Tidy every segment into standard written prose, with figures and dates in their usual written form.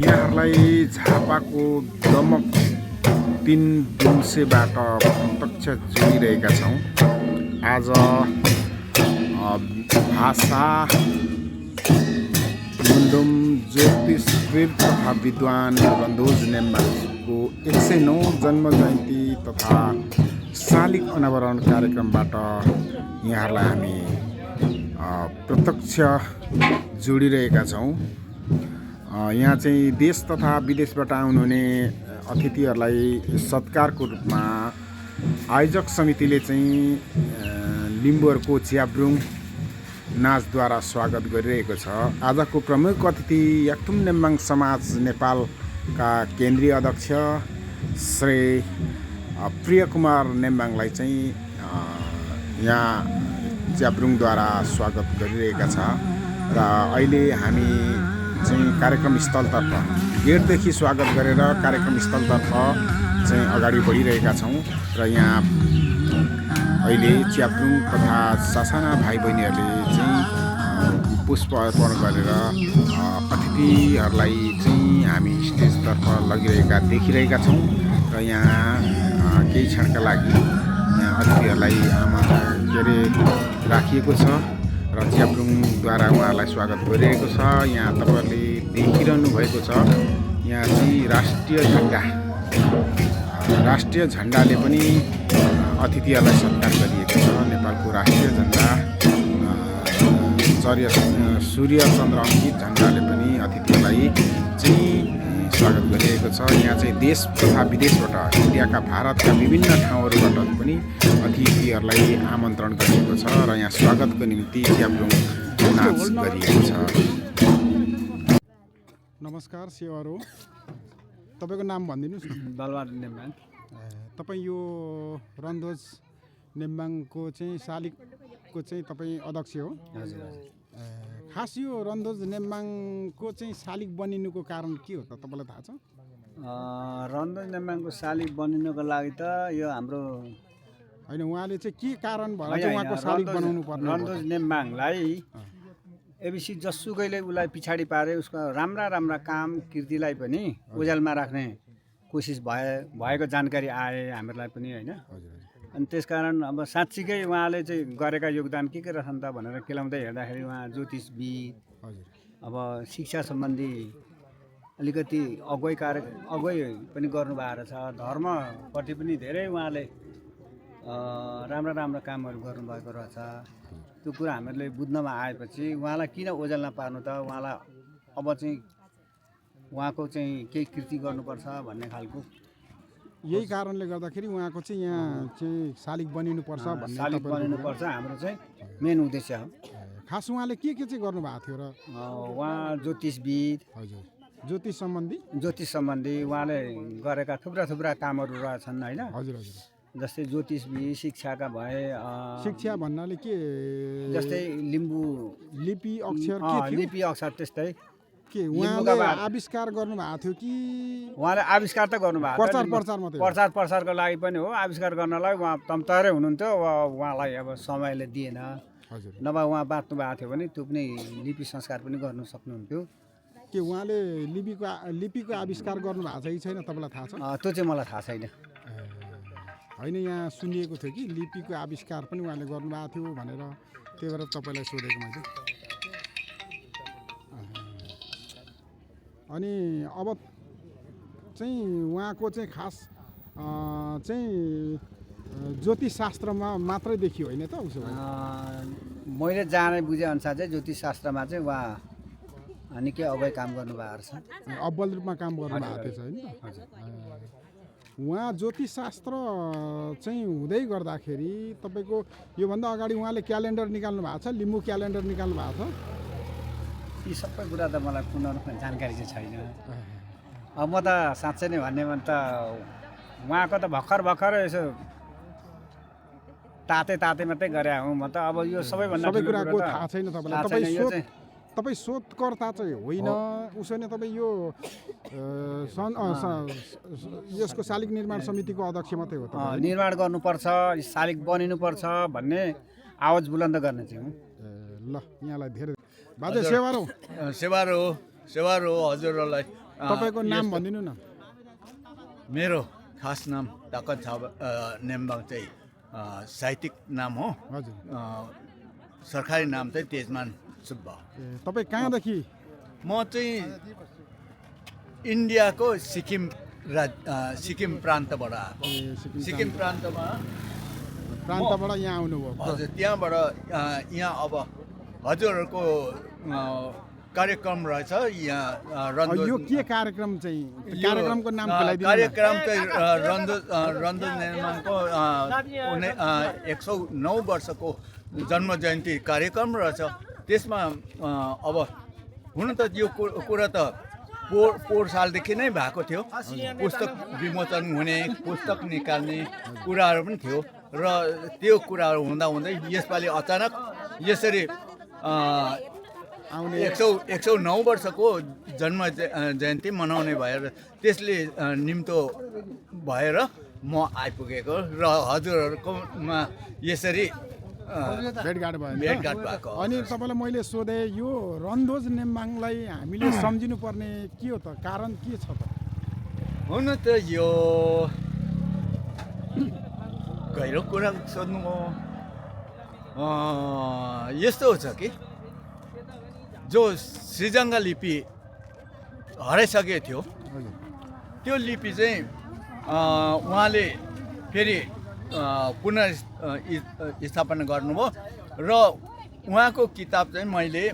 यहाँहरूलाई झापाको दमक 3 दुम्सेबाट प्रत्यक्ष जोडिरहेका छौँ। आज भाषा मुन्डुम ज्योतिषविद तथा विद्वान रन्दोज नेम्बाङको 109 जन्म जयन्ती तथा शालिग अनावरण कार्यक्रमबाट यहाँहरूलाई हामी प्रत्यक्ष जोडिरहेका छौँ। यहाँ चाहिँ देश तथा विदेशबाट आउनुहुने अतिथिहरूलाई सत्कारको रूपमा आयोजक समितिले चाहिँ लिम्बूहरूको च्याब्रुङ नाचद्वारा स्वागत गरिरहेको छ। आजको प्रमुख अतिथि याक्थुम नेम्बाङ समाज नेपालका केन्द्रीय अध्यक्ष श्री प्रियकुमार नेम्बाङलाई चाहिँ यहाँ च्याब्रुङद्वारा स्वागत गरिरहेका छ र अहिले हामी चाहिँ कार्यक्रम स्थलतर्फ गेटदेखि स्वागत गरेर कार्यक्रम स्थलतर्फ चाहिँ अगाडि बढिरहेका छौँ र यहाँ अहिले च्याब्रुङ तथा सासाना भाइ बहिनीहरूले चाहिँ पुष्प अर्पण गरेर अतिथिहरूलाई चाहिँ हामी स्टेजतर्फ लगिरहेका देखिरहेका छौँ र यहाँ केही क्षणका लागि यहाँ अतिथिहरूलाई राखिएको छ र च्याब्रुङद्वारा उहाँलाई स्वागत गरिरहेको छ। यहाँ तपाईँहरूले देखिरहनु भएको छ, यहाँ चाहिँ राष्ट्रिय झन्डाले पनि अतिथिहरूलाई सत्कार गरिएको छ। नेपालको राष्ट्रिय झन्डा सूर्य चन्द्र अङ्कित झन्डाले पनि अतिथिहरूलाई चाहिँ स्वागत गरिएको छ। यहाँ चाहिँ देश तथा विदेशबाट इन्डियाका भारतका विभिन्न ठाउँहरूबाट पनि अतिथिहरूलाई आमन्त्रण गरिएको छ र यहाँ स्वागतको निम्ति च्याब्रुङ नाच गरिएको छ। नमस्कार सेवारो, तपाईँको नाम भनिदिनुहोस् न। बलबहादुर नेम्बाङ। तपाईँ यो रन्दोज नेम्बाङको चाहिँ शालिगको चाहिँ तपाईँ अध्यक्ष हो? हजुर। खास यो रन्दोज नेम्बाङको चाहिँ शालिग बनिनुको कारण के हो त तपाईँलाई थाहा छ? रन्दोज नेम्बाङको शालिग बनिनुको लागि त यो हाम्रो होइन, उहाँले चाहिँ के कारण भएर चाहिँ उहाँको शालिग बनाउनु पर्ने? रन्दोज नेम्बाङलाई एबिसी जसुकैले उसलाई पछाडि पारे उसको राम्रा काम कृतिलाई पनि उज्यालमा राख्ने कोसिस भएको जानकारी आए हामीहरूलाई पनि होइन। अनि त्यसकारण अब साँच्चीकै उहाँले चाहिँ गरेका योगदान के रहन् त भनेर केलाउँदै हेर्दाखेरि उहाँ ज्योतिषविद, अब शिक्षा सम्बन्धी अलिकति अगुवाई पनि गर्नुभएको छ, धर्मपट्टि पनि धेरै उहाँले राम्रा कामहरू गर्नुभएको रहेछ। त्यो कुरा हामीहरूले बुझ्नमा आएपछि उहाँलाई किन ओझेलमा पार्नु त, उहाँलाई अब चाहिँ उहाँको चाहिँ केही कृति गर्नुपर्छ भन्ने खालको यही कारणले गर्दाखेरि उहाँको चाहिँ यहाँ चाहिँ शालिग बनिनुपर्छ भन्ने हाम्रो चाहिँ मेन उद्देश्य हो। खास उहाँले के चाहिँ गर्नुभएको थियो र? उहाँ ज्योतिषविद, हजुर, ज्योतिष सम्बन्धी उहाँले गरेका थुप्रा कामहरू रहेछन् होइन। हजुर, जस्तै ज्योतिषविद, शिक्षाका भए, शिक्षा भन्नाले के जस्तै लिपि अक्षर त्यस्तै के उहाँले आविष्कार गर्नुभएको थियो कि? उहाँले आविष्कार त गर्नुभएको प्रचारको लागि पनि हो। आविष्कार गर्नलाई उहाँ तम्तरै हुनुहुन्थ्यो, उहाँलाई अब समयले दिएन। नभए उहाँ बाँच्नु भएको थियो भने त्यो पनि लिपि संस्कार पनि गर्नु सक्नुहुन्थ्यो। के उहाँले लिपिको आविष्कार गर्नुभएको छ कि छैन तपाईँलाई थाहा छ? त्यो चाहिँ मलाई थाहा छैन। होइन, यहाँ सुनिएको थियो कि लिपिको आविष्कार पनि उहाँले गर्नुभएको थियो भनेर, त्यही भएर तपाईँलाई सोधेको मैले। अनि अब चाहिँ उहाँको चाहिँ खास चाहिँ ज्योतिषशास्त्रमा मात्रै देखियो होइन त? उसो भए मैले जाने बुझेअनुसार चाहिँ ज्योतिषशास्त्रमा चाहिँ उहाँ निकै अगुवाई काम गर्नुभएको छ, अब्बल रूपमा काम गर्नुभएको थियो होइन त? उहाँ ज्योतिषशास्त्र चाहिँ हुँदै गर्दाखेरि तपाईँको योभन्दा अगाडि उहाँले क्यालेन्डर निकाल्नु भएको छ, लिम्बू क्यालेन्डर निकाल्नु भएको छ। यी सबै कुरा त मलाई पूर्ण रूपमा जानकारी चाहिँ छैन। अब म त साँच्चै नै भन्ने भने त उहाँको त भर्खर यसो ताते मात्रै गरे हुँ म त। अब यो सबै कुराको थाहा छैन तपाईँलाई। तपाईँ शोधकर्ता चाहिँ होइन, उसो नै तपाईँ यो यसको शालिग निर्माण समितिको अध्यक्ष मात्रै हो। निर्माण गर्नुपर्छ, शालिग बनिनुपर्छ भन्ने आवाज बुलन्द गर्ने चाहिँ हुँ। ल, यहाँलाई धेरै बाजे सेवारो हजुरहरूलाई तपाईँको नाम भनिदिनु न। मेरो खास नाम ताकत नेम्बाङ चाहिँ साहित्यिक नाम हो। हजुर। सरकारी नाम चाहिँ तेजमान सुब्बा। तपाईँ कहाँदेखि? म चाहिँ इन्डियाको सिक्किम प्रान्तबाट आएको। सिक्किम प्रान्तबाट यहाँ आउनुभयो? हजुर, त्यहाँबाट यहाँ अब हजुरहरूको कार्यक्रम रहेछ यहाँ यो के कार्यक्रम चाहिँ? कार्यक्रमको नाम बोलाइदिनु न। कार्यक्रम चाहिँ रन्दोज नेम्बाङको 109 वर्षको जन्म जयन्ती कार्यक्रम रहेछ। त्यसमा अब हुन त यो कुरा त पोहोर सालदेखि नै भएको थियो। पुस्तक विमोचन हुने, पुस्तक निकाल्ने कुराहरू पनि थियो र त्यो कुराहरू हुँदै यसपालि अचानक यसरी 109 वर्षको जन्म जयन्ती मनाउने भएर त्यसले निम्तो भएर म आइपुगेको र हजुरहरूकोमा यसरी भेटघाट भएको। अनि तपाईँलाई मैले सोधेँ यो रन्दोज नेम्बाङलाई हामीले सम्झिनु पर्ने के हो त? कारण के छ त? हुन त यो गहिरो कुरा सोध्नु हो। यस्तो छ कि जो श्रीजङ्ग लिपि हराइसकेको थियो, त्यो लिपि चाहिँ उहाँले फेरि पुनर्स्थापना गर्नुभयो र उहाँको किताब चाहिँ मैले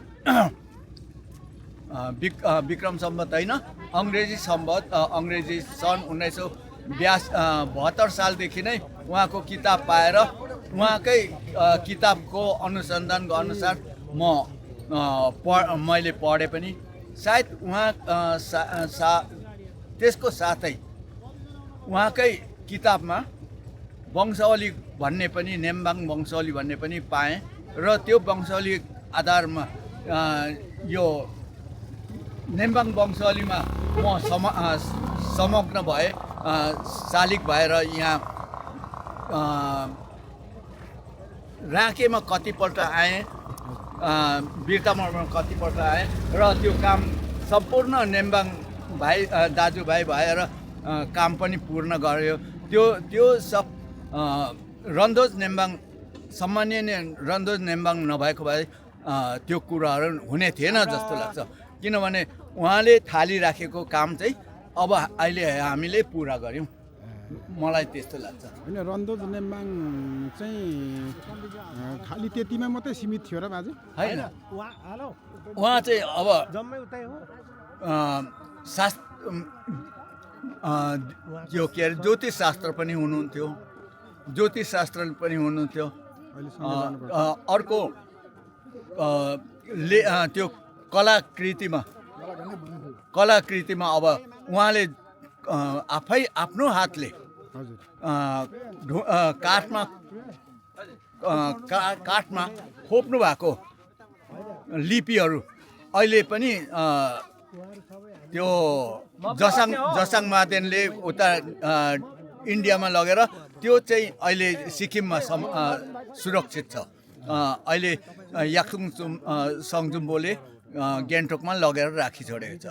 विक्रम सम्वत होइन, अङ्ग्रेजी सन् 1972 सालदेखि नै उहाँको किताब पाएर उहाँकै किताबको अनुसन्धानको अनुसार मैले पढेँ पनि। सायद उहाँ त्यसको साथै उहाँकै किताबमा वंशावली भन्ने पनि, नेम्बाङ वंशावली भन्ने पनि पाएँ र त्यो वंशावली आधारमा यो नेम्बाङ वंशावलीमा म समग्र भए, शालिक भएर यहाँ राँकेमा कतिपल्ट आएँ, बिर्तामोडमा कतिपल्ट आएँ र त्यो काम सम्पूर्ण नेम्बाङ भाइ दाजुभाइ भएर काम पनि पूर्ण गर्यो। त्यो सब रन्दोज नेम्बाङ सम्माननीय रन्दोज नेम्बाङ नभएको भए त्यो कुराहरू हुने थिएन जस्तो लाग्छ। किनभने उहाँले थालिराखेको काम चाहिँ अब अहिले हामीले पुरा गऱ्यौँ, मलाई त्यस्तो लाग्छ। होइन, रन्दोज नेम्बाङ चाहिँ खालि त्यतिमा मात्रै सीमित थियो र बाजे? होइन, उहाँ चाहिँ अब यो के अरे ज्योतिष शास्त्र पनि हुनुहुन्थ्यो, अर्को त्यो कलाकृतिमा अब उहाँले आफै आफ्नो हातले काठमा खोप्नु भएको लिपिहरू अहिले पनि त्यो जसाङ मादेनले उता इन्डियामा लगेर त्यो चाहिँ अहिले सिक्किममा सुरक्षित छ। अहिले याक्सुङ सङजुम्बोले गान्तोकमा लगेर राखिछोडेको छ।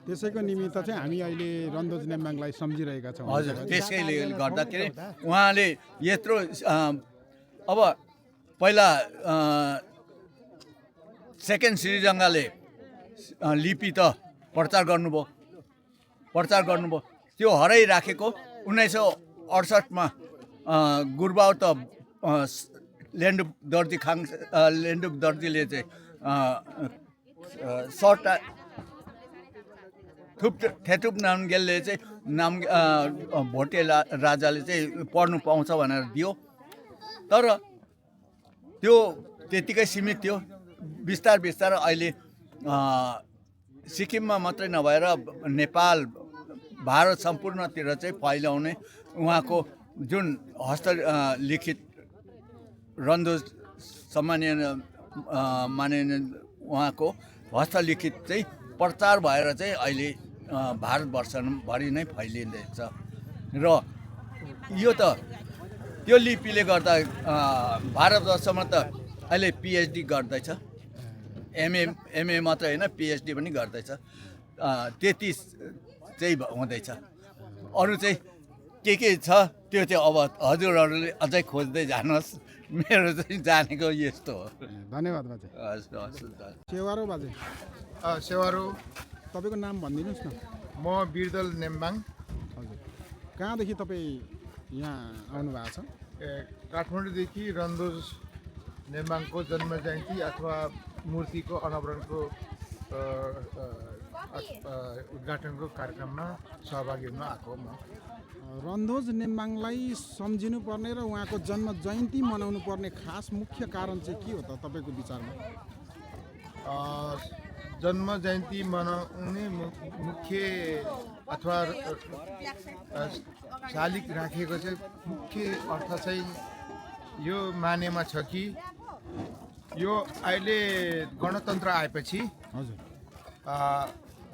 त्यसैको निमित्त चाहिँ हामी अहिले रन्दोज नेम्बाङलाई सम्झिरहेका छौँ। हजुर, त्यसैले गर्दाखेरि उहाँले यत्रो अब पहिला सेकेन्ड श्रीजङ्गले लिपि त प्रचार गर्नुभयो, त्यो हराइराखेको 1968मा गुरबाउ त लेन्डुप दर्जीले चाहिँ थेटुप नामगेलले चाहिँ भोटे राजाले चाहिँ पढ्नु पाउँछ भनेर दियो, तर त्यो त्यतिकै सीमित थियो। बिस्तार अहिले सिक्किममा मात्रै नभएर नेपाल, भारत सम्पूर्णतिर चाहिँ फैलाउने उहाँको जुन हस्तलिखित रन्दोज माननीय उहाँको हस्तलिखित चाहिँ प्रचार भएर चाहिँ अहिले भारतवर्षभरि नै फैलिँदैछ र यो त त्यो लिपिले गर्दा भारतवर्षमा त अहिले पिएचडी गर्दैछ, एमए मात्रै होइन, पिएचडी पनि गर्दैछ। 33 चाहिँ हुँदैछ। अरू चाहिँ के छ त्यो चाहिँ अब हजुरहरूले अझै खोज्दै जानुहोस्, मेरो चाहिँ जानेको यस्तो हो। धन्यवाद बाजे। हस् हस् हस्। सेवारो बाजे, सेवारो, तपाईँको नाम भनिदिनुहोस् न। म बिरदल नेम्बाङ, हजुर, कहाँदेखि तपाईँ यहाँ आउनुभएको छ? काठमाडौँदेखि रन्दोज नेम्बाङको जन्म जयन्ती अथवा मूर्तिको अनावरणको उद्घाटनको कार्यक्रममा सहभागी हुन आएको म। रन्दोज नेम्बाङलाई सम्झिनुपर्ने र उहाँको जन्म जयन्ती मनाउनु पर्ने खास मुख्य कारण चाहिँ के हो त तपाईँको विचारमा? जन्म जयन्ती मनाउने मुख्य अथवा शालिग राखेको चाहिँ मुख्य अर्थ चाहिँ यो मानेमा छ कि यो अहिले गणतन्त्र आएपछि हजुर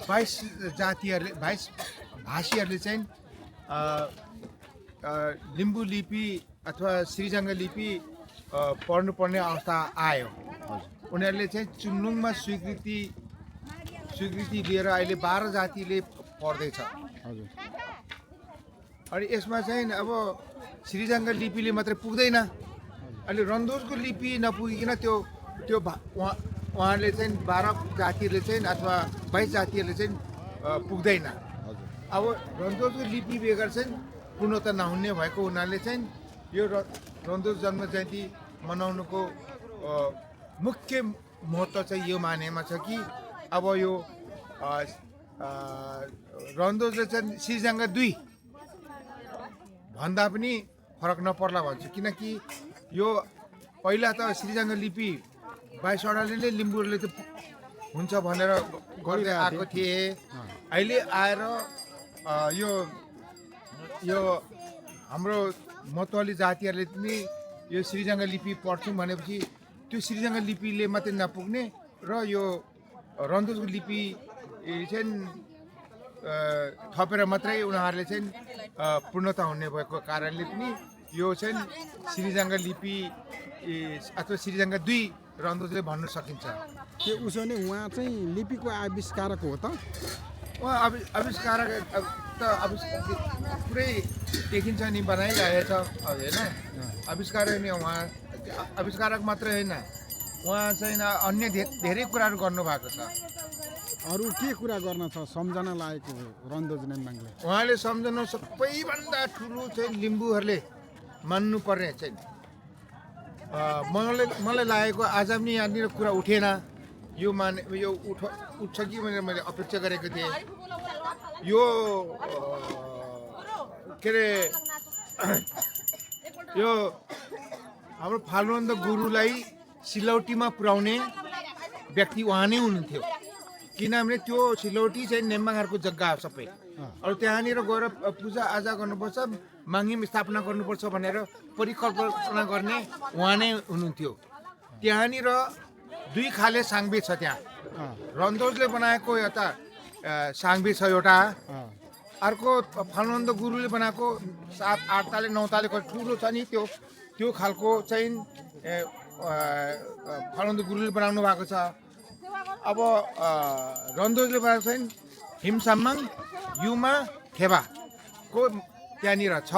22 जातिहरूले 22 भाषीहरूले चाहिँ लिम्बू लिपि अथवा श्रीजङ्ग लिपि पढ्नुपर्ने अवस्था आयो। उनीहरूले चाहिँ चुम्लुङमा स्वीकृति लिएर अहिले 12 जातिले पढ्दैछ। हजुर, अनि यसमा चाहिँ अब श्रीजङ्ग लिपिले मात्रै पुग्दैन, अहिले रन्दोजको लिपि नपुगिकन त्यो उहाँहरूले चाहिँ 12 जातिहरूले चाहिँ अथवा 22 जातिहरूले चाहिँ पुग्दैन। अब रन्दोजको लिपि बेगर चाहिँ पूर्णता नहुने भएको हुनाले चाहिँ यो रन्दोज जन्म जयन्ती मनाउनुको मुख्य महत्त्व चाहिँ यो मानेमा छ कि अब यो रन्दोजले चाहिँ श्रीजङ्ग 2 भन्दा पनि फरक नपर्ला भन्छु, किनकि यो पहिला त श्रीजङ्ग लिपि 22 वटाले नै लिम्बूहरूले त हुन्छ भनेर गर्दै आएको थिए। अहिले आएर यो हाम्रो मतवाली जातिहरूले पनि यो श्रीजङ्ग लिपि पढ्छौँ भनेपछि त्यो श्रीजङ्ग लिपिले मात्रै नपुग्ने र यो रन्दोजको लिपि चाहिँ थपेर मात्रै उनीहरूले चाहिँ पूर्णता हुने भएको कारणले पनि यो चाहिँ श्रीजङ्ग लिपि अथवा श्रीजङ्ग 2 रन्दोजले भन्न सकिन्छ। के उसो भने उहाँ चाहिँ लिपिको आविष्कारक हो त? उहाँ आविष्कारक त पुरै देखिन्छ नि, बनाइरहेछ होइन। आविष्कारक नै उहाँ, आविष्कारक मात्रै होइन, उहाँ चाहिँ अन्य धेरै कुराहरू गर्नुभएको छ। अरू के कुरा गर्न छ सम्झना लागेको रन्दोज नेम्बाङले? उहाँले सम्झनु सबैभन्दा ठुलो चाहिँ लिम्बूहरूले मान्नुपर्ने चाहिँ मलाई लागेको आज पनि यहाँनिर कुरा उठेन, यो उठ्छ कि भनेर मैले अपेक्षा गरेको थिएँ। यो के अरे यो हाम्रो फालुन्द गुरुलाई सिलौटीमा पुर्याउने व्यक्ति उहाँ नै हुनुहुन्थ्यो, किनभने त्यो सिलौटी चाहिँ नेम्बाङहरूको जग्गा हो सबै। अरू त्यहाँनिर गएर पूजाआजा गर्नुपर्छ, माङ्गिम स्थापना गर्नुपर्छ भनेर परिकल्पना गर्ने उहाँ नै हुनुहुन्थ्यो। त्यहाँनिर 2 खाले साङ्बे छ। त्यहाँ रन्दोजले बनाएको एउटा साङ्बे छ एउटा, अर्को फालुन्द गुरुले बनाएको 7-8 ताले 9 तालेको ठुलो छ नि, त्यो खालको चाहिँ फालुन्द गुरुले बनाउनु भएको छ। अब रन्दोजले बनाएको चाहिँ हिमसाम्माङ युमा थेबाको त्यहाँनिर छ।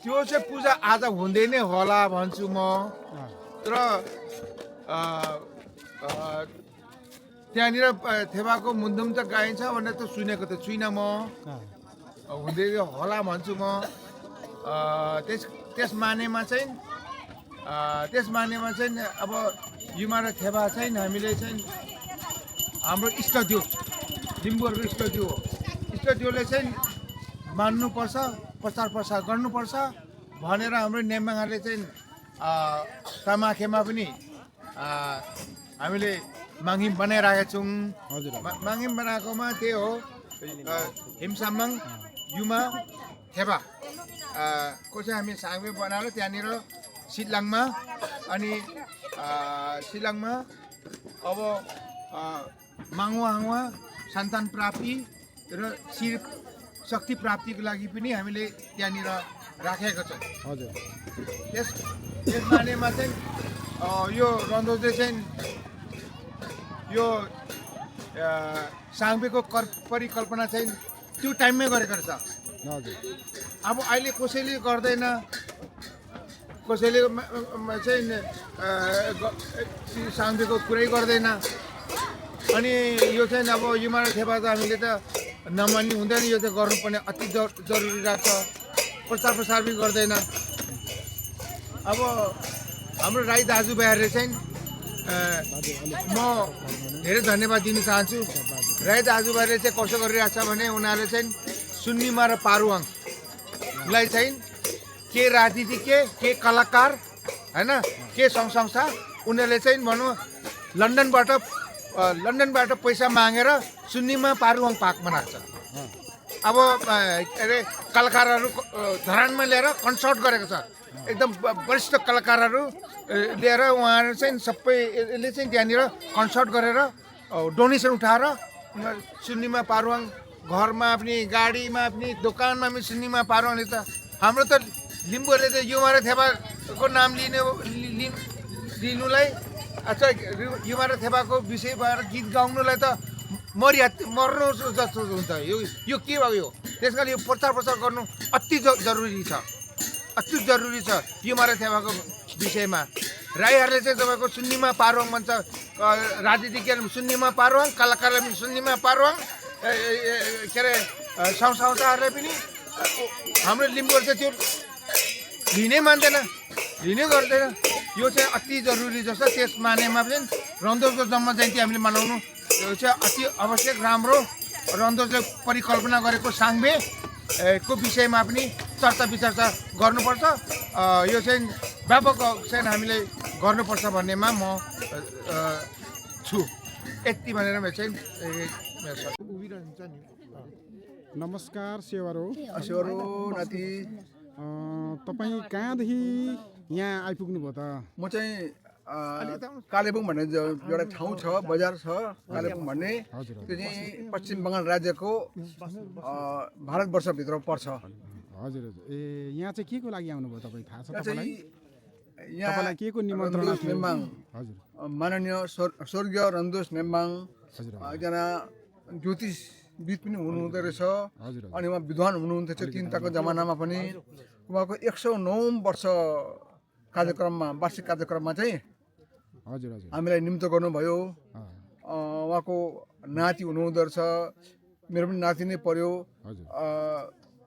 त्यो चाहिँ पूजा आज हुँदै नै होला भन्छु म। तर त्यहाँनिर थेबाको मुन्दुम त गाइन्छ भनेर त सुनेको त छुइनँ म, हुँदै होला भन्छु म। त्यस मानेमा चाहिँ अब युमा र थेबा चाहिँ हामीले चाहिँ हाम्रो इष्टदेव, लिम्बूहरूको इष्टदेव हो। इष्टदेवले चाहिँ मान्नुपर्छ, प्रचार प्रसार गर्नुपर्छ भनेर हाम्रो नेम्बाङहरूले चाहिँ तामाखेमा पनि हामीले माङ्गिम बनाइरहेका छौँ। माङ्गिम बनाएकोमा त्यही हो, हिमसाम्माङ युमा थेबा को चाहिँ हामी साङ्बे बनाएर त्यहाँनिर सिलाङमा अनि सिलाङमा अब माङ्वा सन्तान प्राप्ति र शक्ति प्राप्तिको लागि पनि हामीले त्यहाँनिर राखेको छौँ। हजुर, त्यस मानेमा चाहिँ यो रन्दोजले चाहिँ यो साङ्बेको परिकल्पना चाहिँ त्यो टाइममै गरेको रहेछ। हजुर अब अहिले कसैले गर्दैन, कसैले चाहिँ साङ्बेको कुरै गर्दैन। अनि यो चाहिँ अब युमारा थेपा त हामीले त नमान्नु हुँदैन, यो त गर्नुपर्ने अति जरुरी लाग्छ। प्रचार प्रसार पनि गर्दैन। अब हाम्रो राई दाजुभाइहरूले चाहिँ म धेरै धन्यवाद दिन चाहन्छु। राई दाजुभाइले चाहिँ कसो गरिरहेको छ भने उनीहरूले चाहिँ सुन्निमा र पारुवाङलाई चाहिँ के राजनीति के कलाकार होइन के सङ्घ संस्था उनीहरूले चाहिँ भनौँ लन्डनबाट पैसा मागेर सुन्निमा पारुवाङ पार्क बनाएको छ। अब के अरे कलाकारहरू धरानमा ल्याएर कन्सर्ट गरेको छ। एकदम वरिष्ठ कलाकारहरू लिएर उहाँहरू चाहिँ सबैले चाहिँ त्यहाँनिर कन्सर्ट गरेर डोनेसन उठाएर सुन्निमा पारुवाङ घरमा पनि गाडीमा पनि दोकानमा पनि सुन्निमा पारुवाङले त हाम्रो त लिम्बूहरूले त युमारा थेपाको नाम लिनुलाई अच्छा युमारा थेपाको विषय भएर गीत गाउनुलाई त मर्नु जस्तो हुन्छ। यो के भयो? त्यस कारण यो प्रचार प्रसार गर्नु अति जरुरी छ, अति जरुरी छ युमारा थेपाको विषयमा। राईहरूले चाहिँ तपाईँको सुन्निमा पारुवाङ भन्छ, राजनीतिज्ञहरूले सुन्निमा पारुवाङ, कलाकारले पनि सुन्निमा पारुवाङ, के अरे सङ्घ संस्थाहरूले पनि। हाम्रो लिम्बूहरू चाहिँ त्यो लिनै मान्दैन, लिनै गर्दैन। यो चाहिँ अति जरुरी जस्तो। त्यस मानेमा पनि रन्दोजको जन्म जयन्ती हामीले मनाउनु यो चाहिँ अति आवश्यक राम्रो। रन्दोजले परिकल्पना गरेको साङ्बे को विषयमा पनि चर्चा विचर्चा गर्नुपर्छ। यो चाहिँ व्यापक चाहिँ हामीले गर्नुपर्छ भन्नेमा म छु। यति भनेर म चाहिँ उभिरहन्छ नि। नमस्कार सेवारो नाति तपाईँ कहाँदेखि यहाँ आइपुग्नु भयो त? म चाहिँ कालेबुङ भन्ने एउटा ठाउँ छ, बजार छ कालेबुङ भन्ने। त्यो चाहिँ पश्चिम बङ्गाल राज्यको भारतवर्षभित्र पर्छ। हजुर हजुर। ए यहाँ चाहिँ के को लागि आउनुभयो तपाईँ, थाहा छ यहाँ तपाईँलाई? चाहिँ यहाँ तपाईँलाई के को निमन्त्रणा थियो? नेम्बाङ हजुर माननीय स्वर्गीय रन्दोज नेम्बाङ हजुर एकजना ज्योतिषविद पनि हुनुहुँदो रहेछ। हजुर अनि उहाँ विद्वान हुनुहुन्थ्यो चिन्ताको जमानामा पनि। उहाँको 109 वर्ष कार्यक्रममा, वार्षिक कार्यक्रममा चाहिँ हजुर हजुर हामीलाई निम्त गर्नुभयो। अँ, उहाँको नाति हुनुहुँदो रहेछ, मेरो पनि नाति नै पर्यो, हजुर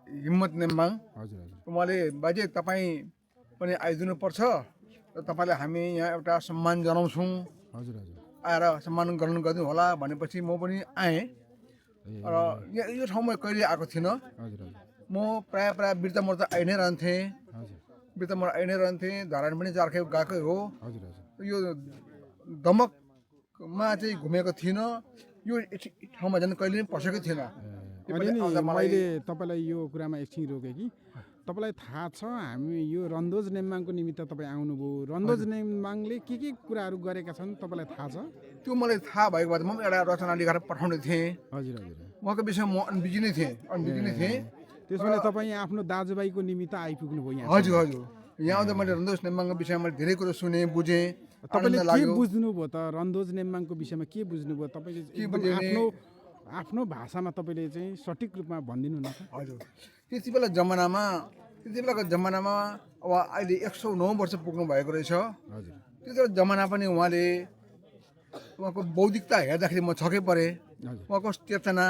हिम्मत नेम्बाङ। हजुर हजुर उहाँले बाजे तपाईँ पनि आइदिनुपर्छ र तपाईँलाई हामी यहाँ एउटा सम्मान जनाउँछौँ, हजुर हजुर आएर सम्मान ग्रहण गरिदिनु होला भनेपछि म पनि आएँ। र यो ठाउँमा कहिले आएको थिइनँ। हजुर हजुर म प्रायः बिर्ता मोर्चा आइ नै रहन्थेँ, हजुर बिर्ता मोर्चा आइ नै रहन्थेँ। धरान पनि चारखेप गएकै हो। हजुर हजुर यो दमकमा चाहिँ घुमेको थिइनँ। यो ठाउँमा झन् कहिले पनि पसेकै थिएन। अनि नि मैले तपाईँलाई यो कुरामा एकछिन रोकेँ कि तपाईँलाई थाहा छ हामी यो रन्दोज नेम्बाङको निमित्त तपाईँ आउनुभयो। रन्दोज नेम्बाङले के कुराहरू गरेका छन् तपाईँलाई थाहा छ? त्यो मलाई थाहा भएको भए म एउटा रचना लेखेर पठाउने थिएँ। हजुर हजुर। उहाँको विषयमा म अनबिजी नै थिएँ, त्यसो भने तपाईँ आफ्नो दाजुभाइको निमित्त आइपुग्नु भयो यहाँ? हजुर हजुर। यहाँ आउँदा मैले रन्दोज नेम्बाङको विषयमा धेरै कुरो सुनेँ, बुझेँ, तपाईँले आनन्द के लाग्यो। बुझ्नुभयो त? रन्दोज नेम्बाङको विषयमा के बुझ्नुभयो तपाईँले? एकदम आफ्नो भाषामा तपाईँले चाहिँ सठिक रूपमा भनिदिनु न त। हजुर। त्यति बेलाको जमानामा अब अहिले 109 वर्ष पुग्नु भएको रहेछ। हजुर त्यति बेला जमाना पनि उहाँको बौद्धिकता हेर्दाखेरि म छक्कै परेँ। हजुर उहाँको चेतना,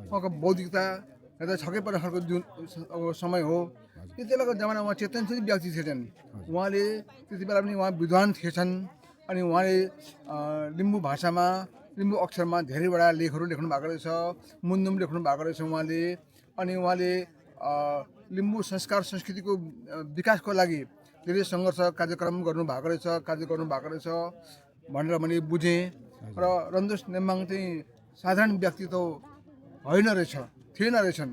उहाँको बौद्धिकता हेर्दा छक्कै पर्ने खालको जुन अब समय हो। त्यति बेलाको जमाना उहाँ चेतनशील व्यक्ति थिएछन्। उहाँले त्यति बेला पनि उहाँ विद्वान थिएछन्। अनि उहाँले लिम्बू भाषामा, लिम्बू अक्षरमा धेरैवटा लेखहरू लेख्नु भएको रहेछ, मुन्दुम लेख्नु भएको रहेछ उहाँले। अनि उहाँले लिम्बू संस्कार संस्कृतिको विकासको लागि धेरै सङ्घर्ष कार्यक्रम गर्नुभएको रहेछ भनेर मैले बुझेँ। र रन्दोज नेम्बाङ चाहिँ साधारण व्यक्ति त थिएन रहेछन्।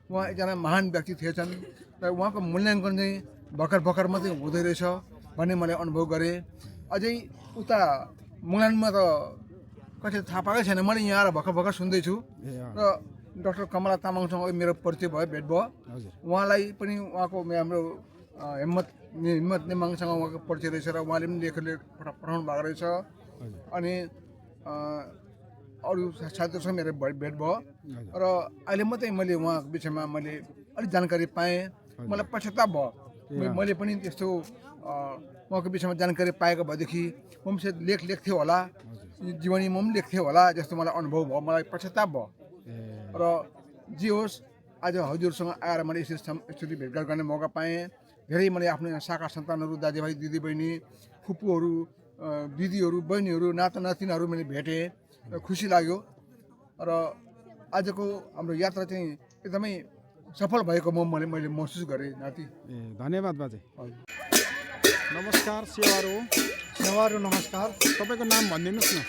उहाँ एकजना महान व्यक्ति थिएछन् र उहाँको मूल्याङ्कन चाहिँ भर्खर मात्रै हुँदै रहेछ भन्ने मैले अनुभव गरेँ। अझै उता मुलानमा त कसैले थाहा पाएकै छैन। मैले यहाँ आएर भर्खर सुन्दैछु र डाक्टर कमला तामाङसँग मेरो परिचय भयो, भेट भयो। उहाँलाई पनि उहाँको हाम्रो हिम्मत नेम्बाङसँग उहाँको परिचय रहेछ र उहाँले पनि लेख पठाउनु भएको रहेछ। अनि अरू साथीहरूसँग मेरो भेट भयो र अहिले मात्रै मैले उहाँको विषयमा मैले अलिक जानकारी पाएँ मलाई पश्चाताप भयो मैले पनि त्यस्तो उहाँको विषयमा जानकारी पाएको भएदेखि म पनि सायद लेख लेख्थेँ होला जीवनीमा पनि लेख्थेँ होला जस्तो मलाई अनुभव भयो मलाई पश्चाताप भयो र जे होस् आज हजुरसँग आएर मैले यसरी भेटघाट गर्ने मौका पाएँ धेरै मैले आफ्नो शाखा सन्तानहरू दाजुभाइ दिदीबहिनी फुपूहरू दिदीहरू बहिनीहरू नाता नातिनीहरू मैले भेटेँ र खुसी लाग्यो र आजको हाम्रो यात्रा चाहिँ एकदमै सफल भएको मैले महसुस गरेँ नाति। धन्यवाद बाजे। नमस्कार सेवारो नमस्कार। तपाईँको नाम भनिदिनुहोस् न।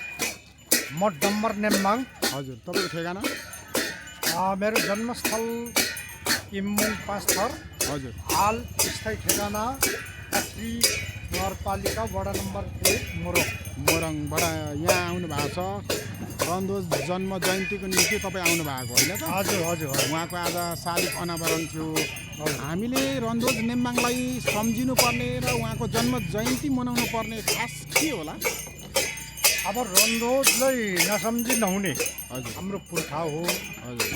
म डम्बर नेम्बाङ। हजुर तपाईँको ठेगाना? मेरो जन्मस्थल इम्मुङ 5 थर। हजुर। हाल स्थायी ठेगाना काँक्री नगरपालिका वडा नम्बर 1 मोरङबाट यहाँ आउनु भएको छ। रन्दोज जन्म जयन्तीको निम्ति तपाईँ आउनु भएको होइन त? हजुर। उहाँको आज शालिग अनावरण थियो। हामीले रन्दोज नेम्बाङलाई सम्झिनुपर्ने र उहाँको जन्म जयन्ती मनाउनु पर्ने खास के होला? अब रन्दोजलाई नसम्झि नहुने हाम्रो पुर्खा हो। हजुर।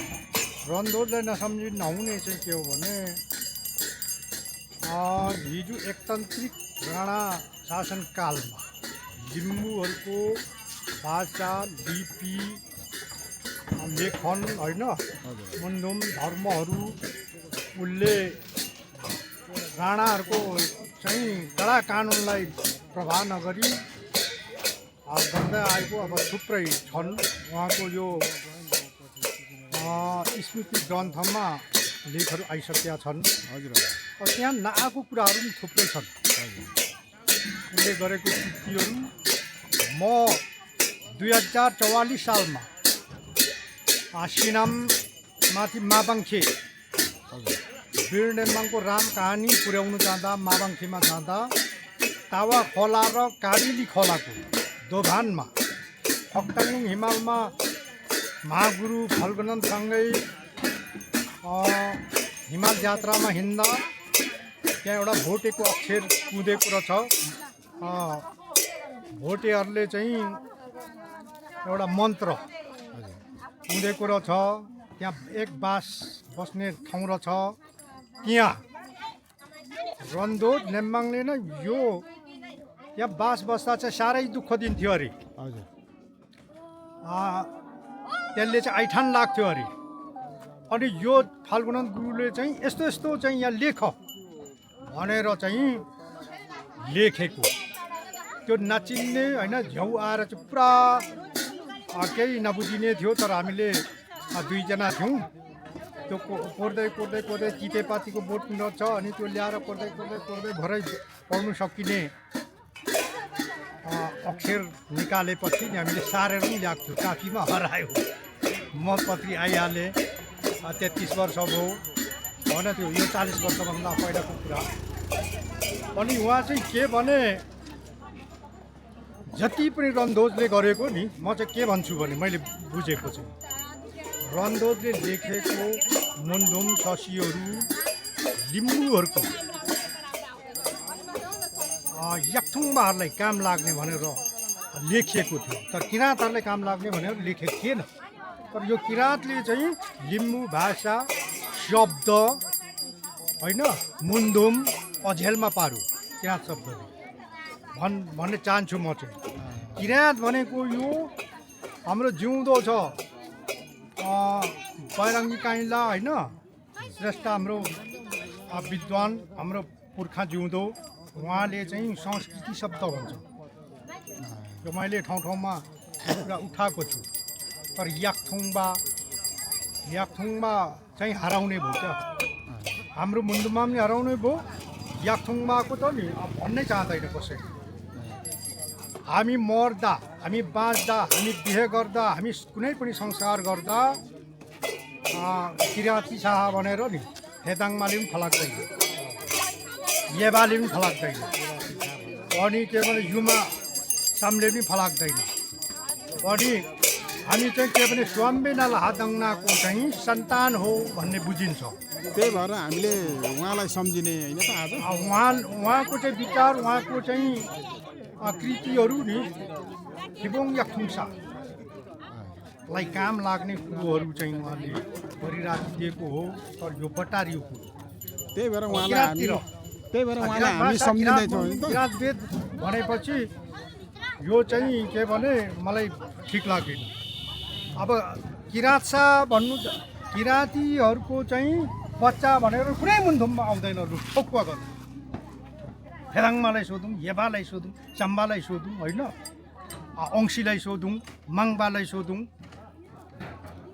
रन्दोजलाई नसम्झि नहुने चाहिँ के हो भने हिजो एकतान्त्रिक राणा शासनकालमा लिम्बूहरूको भाषा लिपि लेखन होइन मुन्धुम धर्महरू उसले राणाहरूको चाहिँ कडा कानुनलाई प्रभाव नगरी गर्दै आएको अब थुप्रै छन्। उहाँको यो स्मृति ग्रन्थमा लेखहरू आइसकेका छन्। हजुर। त्यहाँ नआएको कुराहरू पनि थुप्रै छन्। उनले गरेको कृतिहरू म 2044 सालमा सिनाममाथि माबाङखे वीर नेम्बाङको राम कहानी पुर्याउनु जाँदा माबाङखेमा जाँदा तावा खोला र काबिली खोलाको दोभानमा फक्टाङलुङ हिमालमा महागुरु फल्गुनन्तसँगै हिमाल यात्रामा हिँड्दा त्यहाँ एउटा भोटेको अक्षर कुदेको रहेछ। भोटेहरूले चाहिँ एउटा मन्त्र कुदेको रहेछ। त्यहाँ एक बास बस्ने ठाउँ रहेछ। त्यहाँ रन्दोज नेम्बाङले नै यो यहाँ बास बस्दा चाहिँ साह्रै दुःख दिन्थ्यो अरे। हजुर। त्यसले चाहिँ आइठान लाग्थ्यो अरे। अनि यो फाल्गुनन्त गुरुले चाहिँ यस्तो यस्तो चाहिँ यहाँ लेख भनेर चाहिँ लेखेको त्यो नचिन्ने होइन झ्याउ आएर चाहिँ पुरा केही नबुझिने थियो। तर हामीले दुईजना थियौँ। त्यो कोर्दै चितेपातीको बोट छ अनि त्यो ल्याएर कोर्दै भरै पढ्नु सकिने अक्षर निकालेपछि हामीले सारेर पनि ल्याएको थियो। काफीमा हरायो। म पत्री आइहालेँ। 33 वर्ष भयो होइन त्यो यो 40 वर्षभन्दा पहिलाको कुरा। अनि उहाँ चाहिँ के भने जति पनि रन्दोजले गरेको नि म चाहिँ के भन्छु भने मैले बुझेको चाहिँ रन्दोजले लेखेको मुन्धुम शशीहरू लिम्बूहरूको याक्थुङमाहरूलाई काम लाग्ने भनेर लेखिएको थियो। तर किराँतहरूलाई काम लाग्ने भनेर लेखेको थिएन। तर यो किराँतले चाहिँ लिम्बू भाषा शब्द होइन मुन्धुम अझेलमा पार्यो किराँत शब्दले भन्ने चाहन्छु म चाहिँ। किराँत भनेको यो हाम्रो जिउँदो छ बैरङ्गी काइला होइन श्रेष्ठ हाम्रो विद्वान हाम्रो पुर्खा जिउँदो उहाँले चाहिँ संस्कृति शब्द भन्छ। यो मैले ठाउँ पुरा उठाएको छु। तर याक्थुङमा चाहिँ हराउने भयो क्या। हाम्रो मुन्धुममा पनि हराउने भयो। याक्थुङमाको त नि भन्नै चाहँदैन कसैले। हामी मर्दा हामी बाँच्दा हामी बिहे गर्दा हामी कुनै पनि संस्कार गर्दा किराँती शाह भनेर नि फेदाङमाले पनि फलाक्दैन येबाले पनि फलाक्दैन अनि के भने युमा सामले पनि फलाक्दैन। अनि हामी चाहिँ के भने स्वाम्बेनाल हादङ्नाको चाहिँ सन्तान हो भन्ने बुझिन्छ। त्यही भएर हामीले उहाँलाई सम्झिने होइन त आज। उहाँको चाहिँ विचार उहाँको चाहिँ कृतिहरू नि खिबोङ याक्थुङसा लाई काम लाग्ने कुरोहरू चाहिँ उहाँले गरिराखिदिएको हो। तर यो बटारियो कुरो त्यही भएर उहाँलाई हामी सम्झिँदैछौँ नि त। किराँतवेद भनेपछि यो चाहिँ के भने मलाई ठिक लाग्दैन। अब किराँत शाह भन्नु किराँतीहरूको चाहिँ बच्चा भनेर कुनै मुन्धुममा आउँदैन। ठोक्वा गर्नु फेदाङमालाई सोधौँ, येबालाई सोधौँ, चम्बालाई सोधौँ, होइन औँसीलाई सोधौँ, माङ्बालाई सोधौँ।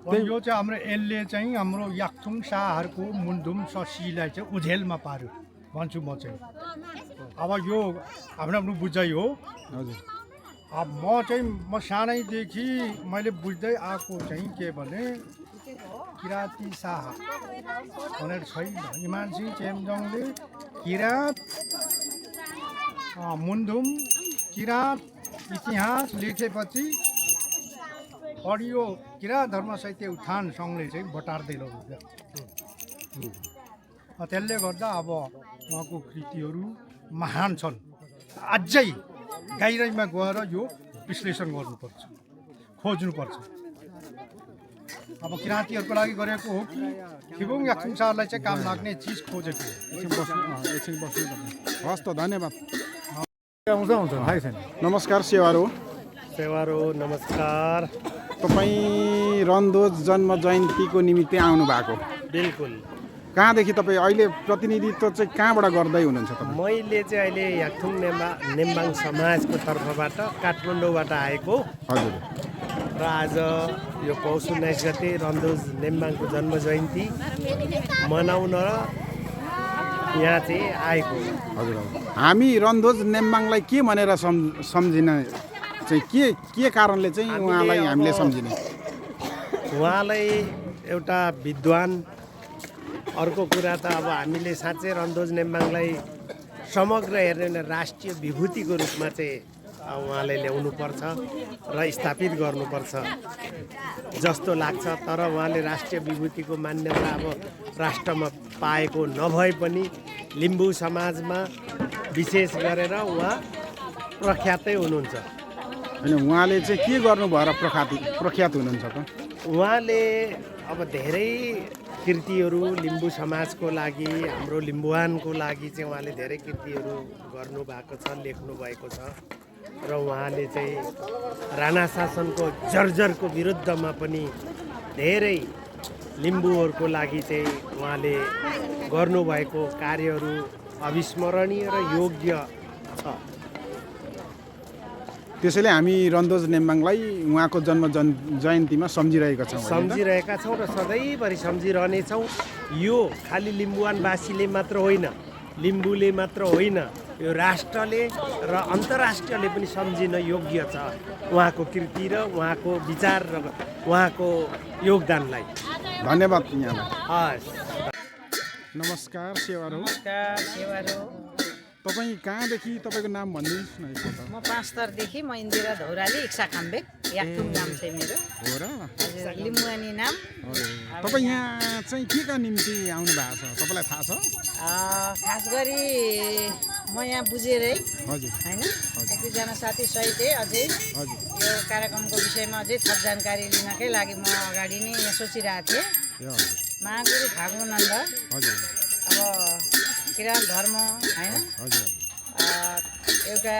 यो चाहिँ हाम्रो यसले चाहिँ हाम्रो याक्थुङ शाहहरूको मुन्धुम ससीलाई चाहिँ उझेलमा पार्यो भन्छु म चाहिँ। अब यो आफ्नो आफ्नो बुझाइ हो। हजुर अब म सानैदेखि मैले बुझ्दै आएको चाहिँ के भने किराँती शाह भनेर छैन। इमानसिंह चेम्जोङले किराँत मुन्धुम किराँत इतिहास लेखेपछि हरियो किराँत धर्म साहित्य उत्थान सङ्घले चाहिँ बटार्दै लग्यो। त्यसले गर्दा अब उहाँको कृतिहरू महान छन्। अझै गहिराइमा गएर यो विश्लेषण गर्नुपर्छ, खोज्नुपर्छ। अब किराँतीहरूको लागि गरेको हो कि खिबुङ याक्थुङ शाहलाई चाहिँ काम लाग्ने चिज खोजेको हो। एकछिन बस्नु तपाईँ। हस् त धन्यवाद। आउँछ भाइ छैन। नमस्कार सेवारो। सेवारो नमस्कार। तपाईँ रन्दोज जन्म जयन्तीको निमित्त आउनु भएको? बिल्कुल। कहाँदेखि तपाईँ अहिले प्रतिनिधित्व चाहिँ कहाँबाट गर्दै हुनुहुन्छ तपाईँ? मैले चाहिँ अहिले याक्थुङ नेम्बाङ समाजको तर्फबाट काठमाडौँबाट आएको। हजुर। र आज यो पौष 19 गते रन्दोज नेम्बाङको जन्म जयन्ती मनाउन यहाँ चाहिँ आएको। हजुर हामी रन्दोज नेम्बाङलाई के भनेर सम्झिन चाहिँ के कारणले चाहिँ उहाँलाई हामीले सम्झिने? उहाँलाई एउटा विद्वान, अर्को कुरा त अब हामीले साँच्चै रन्दोज नेम्बाङलाई समग्र हेर्ने भने राष्ट्रिय विभूतिको रूपमा चाहिँ उहाँलाई ल्याउनुपर्छ र स्थापित गर्नुपर्छ जस्तो लाग्छ। तर उहाँले राष्ट्रिय विभूतिको मान्यता अब राष्ट्रमा पाएको नभए पनि लिम्बू समाजमा विशेष गरेर उहाँ प्रख्यातै हुनुहुन्छ। होइन उहाँले चाहिँ के गर्नु भएर प्रख्यात हुनुहुन्छ त? उहाँले अब धेरै कृतिहरू लिम्बू समाजको लागि, हाम्रो लिम्बुवानको लागि चाहिँ उहाँले धेरै कृतिहरू गर्नुभएको छ, लेख्नु भएको छ। र उहाँले चाहिँ राणा शासनको जर्जरको विरुद्धमा पनि धेरै लिम्बूहरूको लागि चाहिँ उहाँले गर्नुभएको कार्यहरू अविस्मरणीय र योग्य छ। त्यसैले हामी रन्दोज नेम्बाङलाई उहाँको जन्म जयन्तीमा सम्झिरहेका छौँ। सम्झिरहेका छौँ र सधैँभरि सम्झिरहनेछौँ। यो खालि लिम्बुवानवासीले मात्र होइन, लिम्बूले मात्र होइन, यो राष्ट्रले र अन्तर्राष्ट्रियले पनि सम्झिन योग्य छ उहाँको कृति र उहाँको विचार र उहाँको योगदानलाई। धन्यवाद यहाँलाई। हस्। नमस्कार सेवारो। नमस्कार सेवारो। तपाईँ कहाँदेखि? तपाईँको नाम भनिदिनुहोस् न एकपल्ट। म पाँचथरदेखि म इन्दिरा धौराली इक्सा खाम्बेक। याक्थुङ नाम चाहिँ मेरो। हो र? हजुर लिम्बुवानी नाम। तपाईँ यहाँ चाहिँ के का निम्ति आउनु भएको छ तपाईँलाई थाहा छ? खास गरी म यहाँ बुझेरै हजुर होइन एक दुईजना साथी सहितै अझै हजुर यो कार्यक्रमको विषयमा अझै थप जानकारी लिनकै लागि म अगाडि नै यहाँ सोचिरहेको थिएँ। महागुरु फागुनन्द हजुर अब किराँत धर्म होइन हजुर एउटा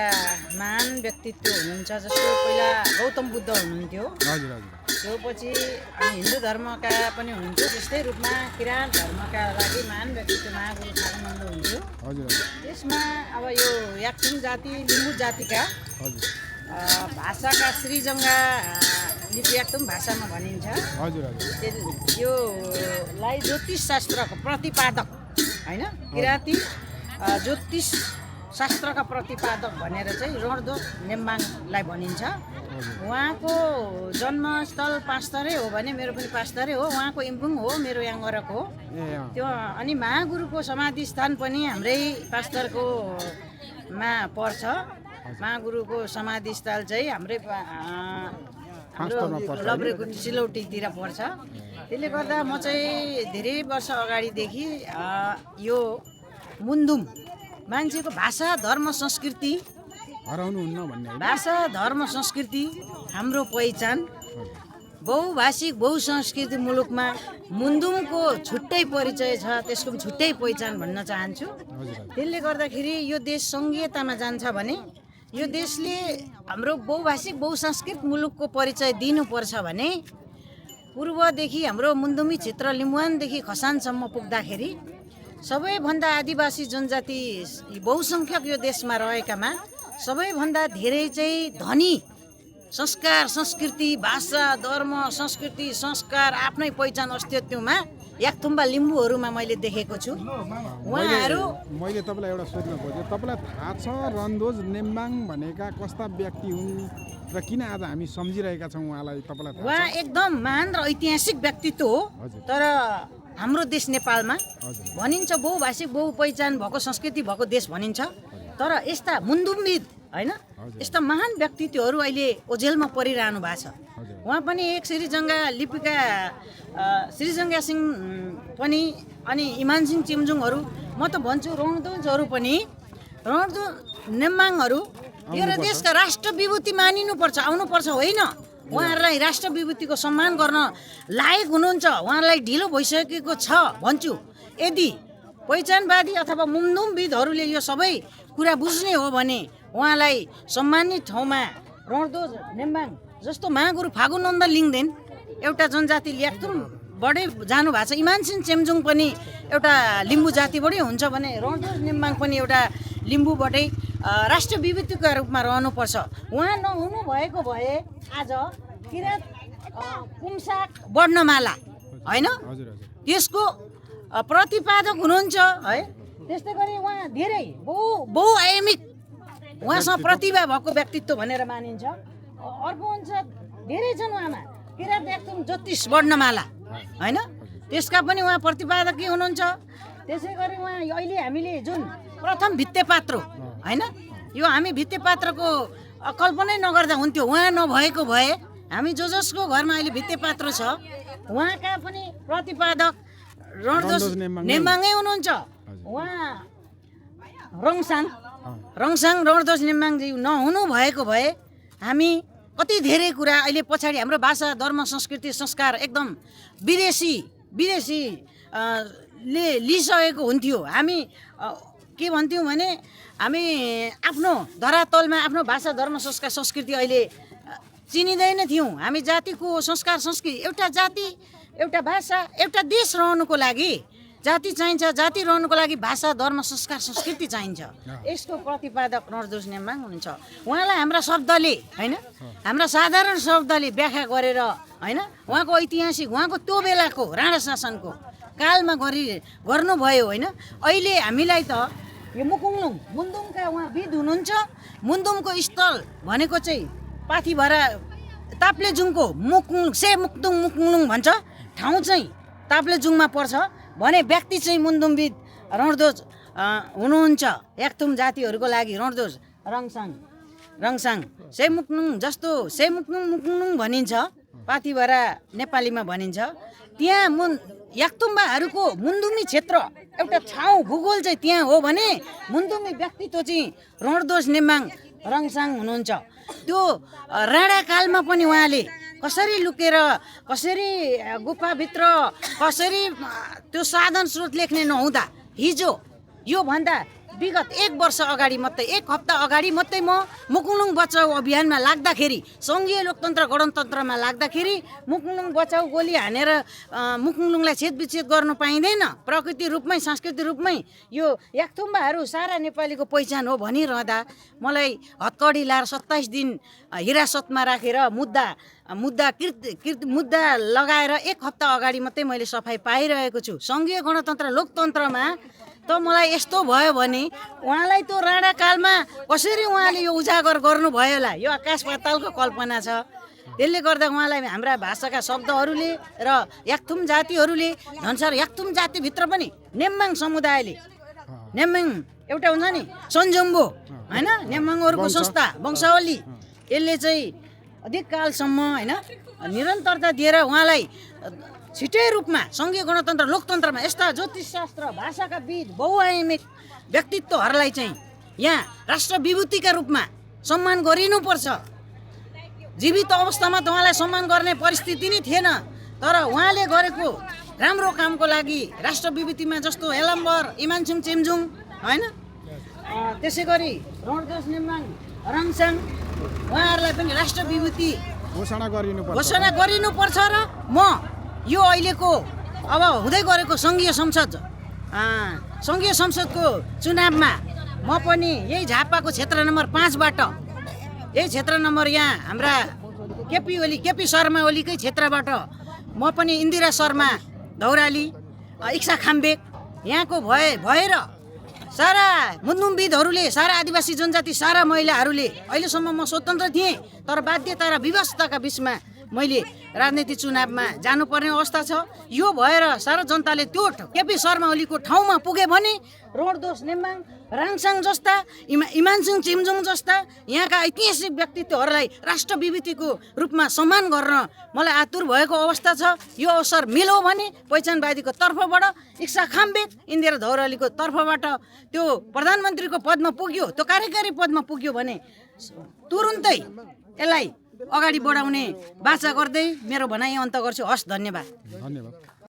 महान व्यक्तित्व हुनुहुन्छ। जस्तो पहिला गौतम बुद्ध हुनुहुन्थ्यो, हजुर हजुर त्यो पछि अनि हिन्दू धर्मका पनि हुनुहुन्थ्यो। त्यस्तै रूपमा किराँत धर्मका लागि महान व्यक्तित्व महागुरु फागुनन्द हुन्थ्यो। हजुर त्यसमा अब यो याक्थुङ जाति लिम्बू जातिका हजुर भाषाका श्रीजङ्गा लिपि याक्थुङ भाषामा भनिन्छ। हजुर हजुर योलाई ज्योतिष शास्त्रको प्रतिपादक होइन किराँती ज्योतिष शास्त्रका प्रतिपादक भनेर चाहिँ रन्दोज नेम्बाङलाई भनिन्छ। उहाँको जन्मस्थल पाँचथरै हो भने मेरो पनि पाँचथरै हो, उहाँको इम्बुङ हो, मेरो याङ्गरक हो त्यो। अनि महागुरुको समाधि स्थान पनि हाम्रै पाँचथरको मा पर्छ। महागुरुको समाधि स्थल चाहिँ हाम्रै लब्रेकुटी सिलौटीतिर पर्छ। त्यसले गर्दा म चाहिँ धेरै वर्ष अगाडिदेखि यो मुन्धुम मान्छेको भाषा धर्म संस्कृति हराउनुहुन्न भन्ने भाषा धर्म संस्कृति हाम्रो पहिचान बहुभाषिक बहुसंस्कृति मुलुकमा मुन्दुमको छुट्टै परिचय छ, त्यसको पनि छुट्टै पहिचान भन्न चाहन्छु। त्यसले गर्दाखेरि यो देश सङ्घीयतामा जान्छ भने यो देशले हाम्रो बहुभाषिक बहुसंस्कृत मुलुकको परिचय दिनुपर्छ भने पूर्वदेखि हाम्रो मुन्दुमी क्षेत्र लिम्बुवानदेखि खसानसम्म पुग्दाखेरि सबैभन्दा आदिवासी जनजाति बहुसङ्ख्यक यो देशमा रहेकामा सबैभन्दा धेरै चाहिँ धनी संस्कार संस्कृति भाषा धर्म संस्कृति संस्कार आफ्नै पहिचान अस्तित्वमा याकथुम्बा लिम्बूहरूमा मैले देखेको छु। उहाँहरू मैले तपाईँलाई एउटा सोध्न खोजेँ, तपाईँलाई थाहा छ रन्दोज नेम्बाङ भनेका कस्ता व्यक्ति हुन् र किन आज हामी सम्झिरहेका छौँ उहाँलाई? तपाईँलाई थाहा उहाँ एकदम महान र ऐतिहासिक व्यक्तित्व हो। तर हाम्रो देश नेपालमा भनिन्छ बहुभाषिक बहुपहिचान भएको संस्कृति भएको देश भनिन्छ। तर यस्ता मुन्दुमविद होइन यस्ता महान व्यक्तित्वहरू अहिले ओझेलमा परिरहनु भएको छ। उहाँ पनि एक श्रीजङ्गा लिपिका श्रीजङ्गा सिंह पनि अनि इमान सिंह चेम्जुङहरू, म त भन्छु रणदोजहरू पनि रणदोज नेम्बाङहरू यो देशका राष्ट्र विभूति मानिनुपर्छ, आउनुपर्छ होइन। उहाँहरूलाई राष्ट्र विभूतिको सम्मान गर्न लायक हुनुहुन्छ, उहाँहरूलाई ढिलो भइसकेको छ भन्छु। यदि पहिचानवादी अथवा मुन्दुमविदहरूले यो सबै कुरा बुझ्ने हो भने उहाँलाई सम्मानित ठाउँमा रणदोज नेम्बाङ जस्तो महागुरु फागु नन्द लिङदेन एउटा जनजाति याकथुमबाटै जानु भएको छ। इमान सिंह चेम्जुङ पनि एउटा लिम्बू जातिबाटै हुन्छ भने रणदोज नेम्बाङ पनि एउटा लिम्बूबाटै राष्ट्र विभूतिका रूपमा रहनुपर्छ। उहाँ नहुनु भएको भए आज किराँत पुमसाक वर्णमाला होइन त्यसको प्रतिपादक हुनुहुन्छ है। त्यस्तै गरी उहाँ धेरै बहुआयामिक उहाँसँग प्रतिभा भएको व्यक्तित्व भनेर मानिन्छ। अर्को हुन्छ धेरै छन् उहाँमा किराँत याकथुम ज्योतिष वर्णमाला होइन, त्यसका पनि उहाँ प्रतिपादकै हुनुहुन्छ। त्यसै गरी उहाँ अहिले हामीले जुन प्रथम भित्तेपात्रो होइन यो हामी भित्तेपात्रको कल्पनै नगर्दा हुन्थ्यो। उहाँ नभएको भए हामी जसको घरमा अहिले भित्तेपात्रो छ उहाँका पनि प्रतिपादक रणदोज नेम्बाङै हुनुहुन्छ। उहाँ रङसाङ रणदोज नेम्बाङजी नहुनु भएको भए हामी कति धेरै कुरा अहिले पछाडि हाम्रो भाषा धर्म संस्कृति संस्कार एकदम विदेशी ले लिइसकेको हुन्थ्यो। हामी के भन्थ्यौँ भने हामी आफ्नो धरातलमा आफ्नो भाषा धर्म संस्कार संस्कृति अहिले चिनिँदैन थियौँ। हामी जातिको संस्कार संस्कृति एउटा जाति एउटा भाषा एउटा देश रहनुको लागि जाति चाहिन्छ, जाति रहनुको लागि भाषा धर्म संस्कार संस्कृति चाहिन्छ। यसको प्रतिपादक रणदोज नेम्बाङ हुनुहुन्छ। उहाँलाई हाम्रा शब्दले होइन हाम्रा साधारण शब्दले व्याख्या गरेर होइन उहाँको ऐतिहासिक उहाँको त्यो बेलाको राणा शासनको कालमा गर्नुभयो होइन। अहिले हामीलाई त यो मुकुङलुङ मुन्दुमका उहाँ विद हुनुहुन्छ। मुन्दुमको स्थल भनेको चाहिँ पाथिभरा ताप्लेजुङको मुकुङलुङ भन्छ ठाउँ चाहिँ ताप्लेजुङमा पर्छ भने व्यक्ति चाहिँ मुन्दुमविद रणदोज हुनुहुन्छ। याकथुम जातिहरूको लागि रणदोज रङसाङ सेमुक्नुङ जस्तो मुकुङलुङ भनिन्छ, पाथिभरा नेपालीमा भनिन्छ। त्यहाँ याकथुम्बाहरूको मुन्दुमी क्षेत्र एउटा ठाउँ भूगोल चाहिँ त्यहाँ हो भने मुन्दुमी व्यक्तित्व चाहिँ रणदोज नेम्बाङ रङसाङ हुनुहुन्छ। त्यो राणाकालमा पनि उहाँले कसरी लुकेर कसरी गुफाभित्र कसरी त्यो साधन स्रोत लेख्ने नहुँदा हिजो योभन्दा विगत 1 वर्ष अगाडि मात्रै 1 हप्ता अगाडि मात्रै म मुकुङलुङ बचाउ अभियानमा लाग्दाखेरि सङ्घीय लोकतन्त्र गणतन्त्रमा लाग्दाखेरि मुकुङलुङ बचाउ गोली हानेर मुकुङलुङलाई छेदविच्छेद गर्न पाइँदैन, प्रकृति रूपमै सांस्कृतिक रूपमै यो याकथुम्बाहरू सारा नेपालीको पहिचान हो भनिरहँदा मलाई हत्कडी लाएर 27 दिन हिरासतमा राखेर मुद्दा लगाएर 1 हप्ता अगाडि मात्रै मैले सफाइ पाइरहेको छु। सङ्घीय गणतन्त्र लोकतन्त्रमा त मलाई यस्तो भयो भने उहाँलाई त्यो राणाकालमा कसरी उहाँले यो उजागर गर्नुभयो होला यो आकाश पातालको कल्पना छ। त्यसले गर्दा उहाँलाई हाम्रा भाषाका शब्दहरूले र याकथुम जातिहरूले झन्सार याकथुम जातिभित्र पनि नेम्बाङ समुदायले नेम्बाङ एउटा हुन्छ नि सन्जम्बो होइन नेम्बाङहरूको संस्था वंशावली यसले चाहिँ अधिक कालसम्म होइन निरन्तरता दिएर उहाँलाई छिटै रूपमा सङ्घीय गणतन्त्र लोकतन्त्रमा यस्ता ज्योतिषशास्त्र भाषाका विद बहुआयामिक व्यक्तित्वहरूलाई चाहिँ यहाँ राष्ट्र विभूतिका रूपमा सम्मान गरिनुपर्छ। जीवित अवस्थामा त उहाँलाई सम्मान गर्ने परिस्थिति नै थिएन। तर उहाँले गरेको राम्रो कामको लागि राष्ट्र विभूतिमा जस्तो हेलम्बर, इमानछुङ चेम्जुङ होइन, त्यसै गरी रणधोज नेम्बाङ रङसाङ उहाँहरूलाई पनि राष्ट्र विभूति घोषणा गरिनुपर्छ र म यो अहिलेको अब हुँदै गरेको सङ्घीय संसदको चुनावमा म पनि यही झापाको क्षेत्र नम्बर 5बाट, यही क्षेत्र नम्बर यहाँ हाम्रा केपी शर्मा ओलीकै क्षेत्रबाट म पनि इन्दिरा शर्मा धौराली, इक्सा खाम्बेक यहाँको भएर सारा मुन्दुमविदहरूले, सारा आदिवासी जनजाति, सारा महिलाहरूले अहिलेसम्म म स्वतन्त्र थिएँ, तर बाध्यता र विवशताका बिचमा मैले राजनीतिक चुनावमा जानुपर्ने अवस्था छ। यो भएर सारा जनताले त्यो केपी शर्मा ओलीको ठाउँमा पुगे भने रणधोज नेम्बाङ राङसाङ जस्ता, इमानछुङ चेम्जुङ जस्ता यहाँका ऐतिहासिक व्यक्तित्वहरूलाई राष्ट्र विभूतिको रूपमा सम्मान गर्न मलाई आतुर भएको अवस्था छ। यो अवसर मिल्यो भने पहिचानवादीको तर्फबाट, इक्सा खाम्बेक, इन्दिरा धौरालीको तर्फबाट त्यो प्रधानमन्त्रीको पदमा पुग्यो, त्यो कार्यकारी पदमा पुग्यो भने तुरुन्तै यसलाई अगाडि बढाउने बाचा गर्दै मेरो भनाइ अन्त गर्छु। हस्, धन्यवाद।